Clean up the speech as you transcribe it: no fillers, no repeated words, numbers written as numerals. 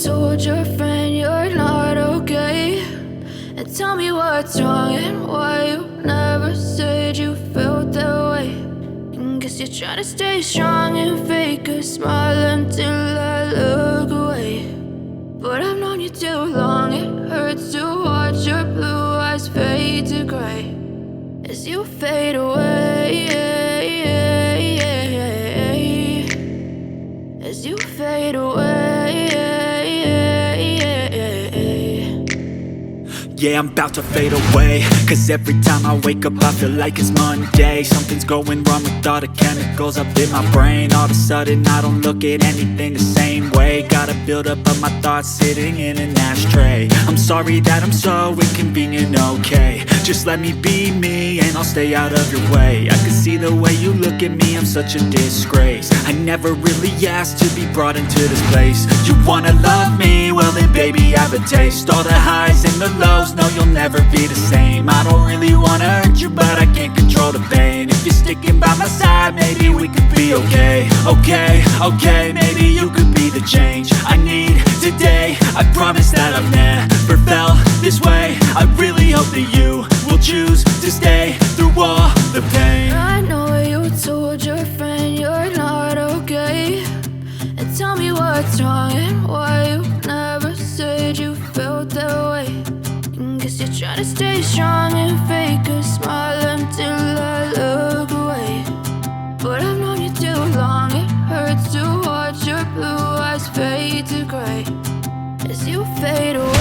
told your friend you're not okay, and tell me what's wrong and why you never said you felt that way. And guess you're trying to stay strong and fake a smile until I look away. But I've known you too long, it hurts to watch your blue eyes fade to gray as you fade away, as you fade away. Yeah, I'm about to fade away, cause every time I wake up I feel like it's Monday. Something's going wrong with all the chemicals up in my brain. All of a sudden I don't look at anything the same way. Gotta build up of my thoughts sitting in an ashtray. I'm sorry that I'm so inconvenient, okay. Just let me be me and I'll stay out of your way. I can see the way you look at me, I'm such a disgrace. I never really asked to be brought into this place. You wanna love me? Well then baby I have a taste. All the highs and the lows, no you'll never be the same. I don't really wanna hurt you but I can't control the pain. If you're sticking by my side maybe we could be okay. Okay, maybe you could be the change I need today. I promise that I've never felt this way. I really hope that you will choose to stay through all the pain. I know you told your friend you're not okay, and tell me what's wrong and why you never said you felt that way. And guess you're trying to stay strong and fake a smile until I look away. But I've known you too long, it hurts to watch your blue eyes fade to gray as you fade away.